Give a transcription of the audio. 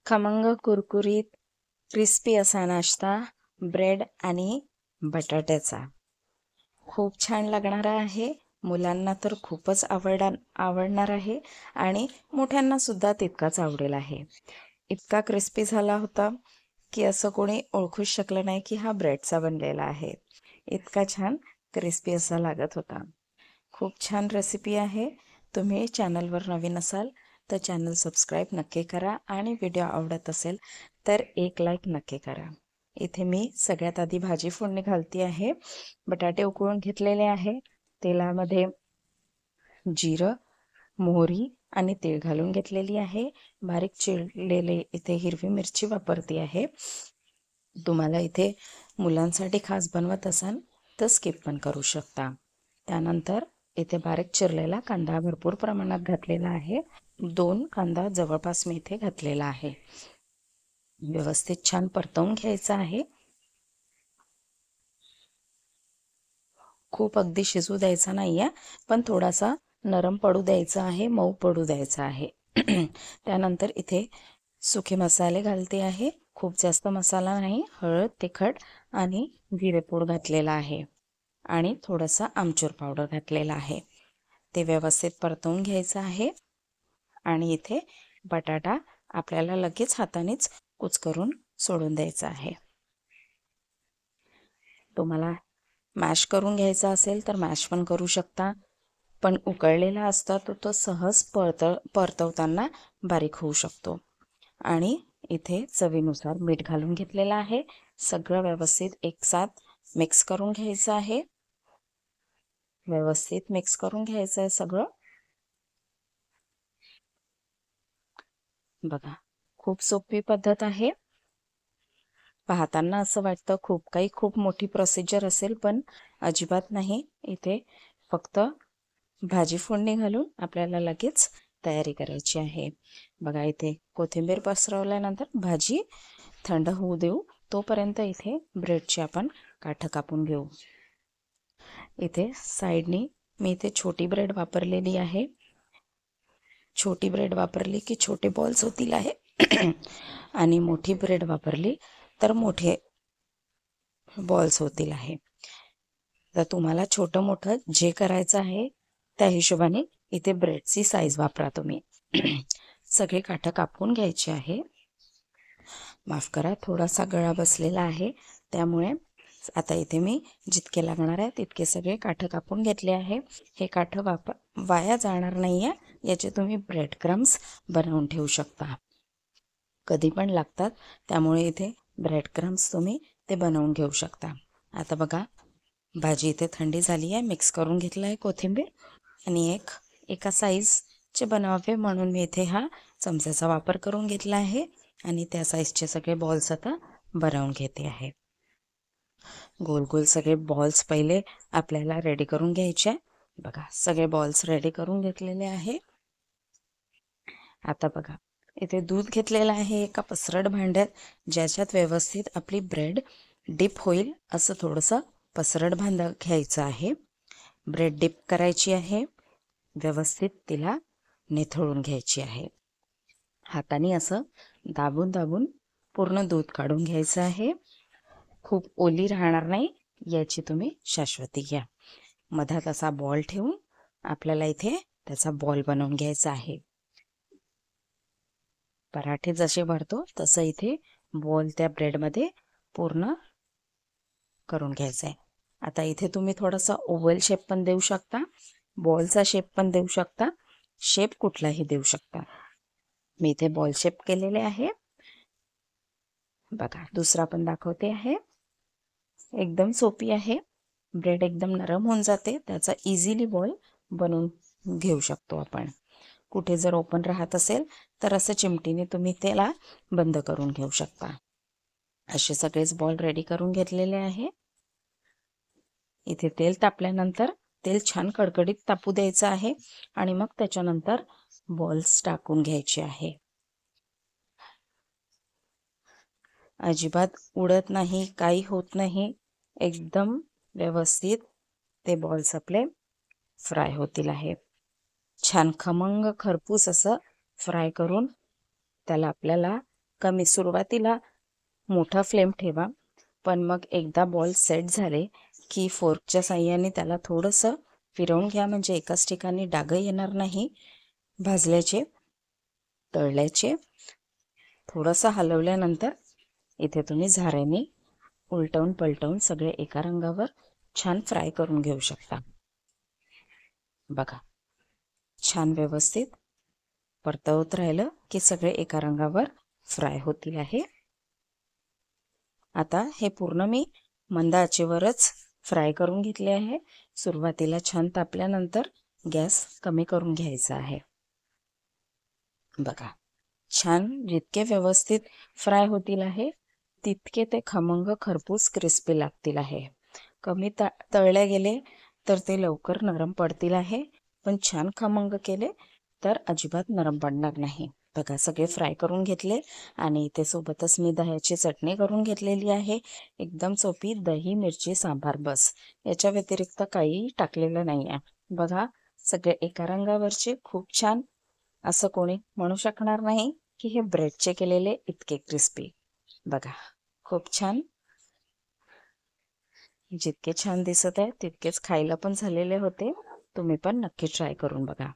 खमंग कुरकुरीत क्रिस्पी असा नाश्ता ब्रेड आणि बटाट्याचा खूप छान लागणारा आहे. मुलांना तर खूपच आवडणार आहे आणि मोठ्यांना सुद्धा तितकाच आवडेल आहे. इतका क्रिस्पी झाला होता की असं कोणी ओळखूच शकलं नाही की हा ब्रेडचा बनलेला आहे. इतका छान क्रिस्पी असा लागत होता. खूप छान रेसिपी आहे. तुम्ही चॅनलवर नवीन असाल तर चॅनल सबस्क्राईब नक्की करा आणि व्हिडिओ आवडत असेल तर एक लाईक नक्की करा. इथे मी सगळ्यात आधी भाजी फोडणी घालते आहे. बटाटे उकळून घेतलेले आहे. तेलामध्ये जिरं, मोहरी आणि तीळ घालून घेतलेली आहे. बारीक चिरलेले इथे हिरवी मिरची वापरते आहे. तुम्हाला इथे मुलांसाठी खास बनवत असाल तर स्किप पण करू शकता. त्यानंतर इथे बारीक चिरलेला कांदा भरपूर प्रमाणात घातलेला आहे. 2 कांदा जवळपास मी इथे घातलेला आहे. व्यवस्थित छान परतवून घ्यायचा आहे. खूप अगदी शिजू द्यायचा नाही आहे, पण थोडासा नरम पडू द्यायचा आहे, मऊ पडू द्यायचा आहे. त्यानंतर इथे सुके मसाले घालते आहे. खूप जास्त मसाला नाही. हळद, तिखट आणि जिरेपूड घातलेला आहे आणि थोडासा आमचूर पावडर घातलेला आहे. ते व्यवस्थित परतवून घ्यायचं आहे आणि इथे बटाटा आपल्याला लगेच हातानेच कुचकरून सोडून द्यायचा आहे. तुम्हाला मॅश करून घ्यायचा असेल तर मॅश पण करू शकता, पण उकळलेला असता तो सहज परतवताना बारीक होऊ शकतो. आणि इथे चवीनुसार मीठ घालून घेतलेलं आहे. सगळं व्यवस्थित एकसाथ मिक्स करून घ्यायचं आहे. व्यवस्थित मिक्स करून घ्यायचं आहे सगळं. बघा, खूप सोपी पद्धत आहे. पाहताना असं वाटतं खूप मोठी प्रोसिजर असेल, पण अजिबात नाही. इथे फक्त भाजी फोडणी घालून आपल्याला लगेच तयारी करायची आहे. बघा, इथे कोथिंबीर पसरवल्यानंतर भाजी थंड होऊ देऊ. तोपर्यंत इथे ब्रेडची आपण काठं कापून घेऊ. इथे साईडनी मी इथे छोटी ब्रेड वापरलेली आहे. छोटी ब्रेड वापरली की छोटे बॉल्स होतील आहे आणि मोठी ब्रेड वापरली तर मोठे बॉल्स होतील आहे. तर तुम्हाला छोटं मोठं जे करायचं आहे त्या हिशोबाने इथे ब्रेडची साईज वापरा तुम्ही. सगळे काठं कापून घ्यायचे आहे. माफ करा, थोडासा गळा बसलेला आहे, त्यामुळे आता इथे मी जितके लागणार आहे तितके सगळे काठं कापून घेतले आहे. हे काठं वाया जाणार नाही आहे, याचे तुम्ही ब्रेड क्रम्स बनवून ठेवू शकता. कधी पण लागतात, त्यामुळे इथे ब्रेड क्रम्स तुम्ही ते बनवून घेऊ शकता. आता बघा, भाजी इथे थंडी झाली आहे. मिक्स करून घेतलं आहे कोथिंबीर आणि एका साईजचे बनवावे म्हणून मी इथे हा चमच्याचा वापर करून घेतला आहे आणि त्या साईजचे सगळे बॉल्स आता बनवून घेते आहे. गोल गोल सगळे बॉल्स पहिले आपल्याला रेडी करून घ्यायचे. बघा, सगळे बॉल्स रेडी करून घेतलेले आहे. आता बघा, इथे दूध घेतलेलं आहे एका पसरट भांड्यात, ज्याच्यात व्यवस्थित आपली ब्रेड डिप होईल असं थोडंसं पसरट भांडं घ्यायचं आहे. ब्रेड डिप करायची आहे. व्यवस्थित तिला निथळून घ्यायची आहे. हाताने असं दाबून दाबून पूर्ण दूध काढून घ्यायचं आहे. खूप ओली राहणार नाही याची तुम्ही शाश्वती घ्या. मधात असा बॉल ठेवून आपल्याला इथे त्याचा बॉल बनवून घ्यायचा आहे. पराठे जसे भरतो तसं इथे बॉल त्या ब्रेडमध्ये पूर्ण करून घ्यायचा आहे. आता इथे तुम्ही थोडासा ओव्हल शेप पण देऊ शकता, बॉलचा शेप पण देऊ शकता, शेप कुठलाही देऊ शकता. मी इथे बॉल शेप केलेले आहे. बघा, दुसरा पण दाखवते आहे. एकदम सोपी आहे. ब्रेड एकदम नरम होऊन जाते, त्याचा इझिली बॉल बनवून घेऊ शकतो आपण. कुठे जर ओपन राहत असेल तर असं चिमटीने तुम्ही त्याला बंद करून घेऊ शकता. असे सगळेच बॉल रेडी करून घेतलेले आहे. इथे तेल तापल्यानंतर तेल छान कडकडीत तापू द्यायचं आहे आणि मग त्याच्यानंतर बॉल्स टाकून घ्यायचे आहे. अजिबात उडत नाही, काही होत नाही. एकदम व्यवस्थित ते बॉल्स आपले फ्राय होतील आहे. छान खमंग खरपूस असं फ्राय करून त्याला आपल्याला कमी सुरुवातीला मोठा फ्लेम ठेवा, पण मग एकदा बॉल सेट झाले की फोर्कच्या साहाय्याने त्याला थोडंसं फिरवून घ्या, म्हणजे एकाच ठिकाणी डाग येणार नाही भाजल्याचे तळल्याचे. थोडंसं हलवल्यानंतर इथे तुम्ही झाऱ्याने उलटवून पलटवून सगळे एका रंगावर छान फ्राय करून घेऊ शकता. बघा, छान व्यवस्थित परतवत राहिलं की सगळे एका रंगावर फ्राय होतील आहे. आता हे पूर्ण मी मंद आचेवरच फ्राय करून घेतले आहे. सुरुवातीला छान तापल्यानंतर गॅस कमी करून घ्यायचा आहे. बघा, छान जितके व्यवस्थित फ्राय होतील आहे तितके ते खमंग खरपूस क्रिस्पी लागतील आहे. कमी तळले गेले तर ते लवकर नरम पडतील आहे, पण छान खमंग केले तर अजिबात नरम पडणार नाही. बघा, सगळे फ्राय करून घेतले आणि इथे सोबतच मी दह्याची चटणी करून घेतलेली आहे. एकदम सोपी दही मिरची सांबार, बस. याच्या व्यतिरिक्त काही टाकलेलं नाही आहे. बघा, सगळे एका रंगावरचे खूप छान. असं कोणी म्हणू शकणार नाही की हे ब्रेडचे केलेले इतके क्रिस्पी. बघा, खूप छान. जितके छान दिसत आहे तितकेच खायला पण झालेले होते. तुम्ही पण नक्की ट्राय करून बघा.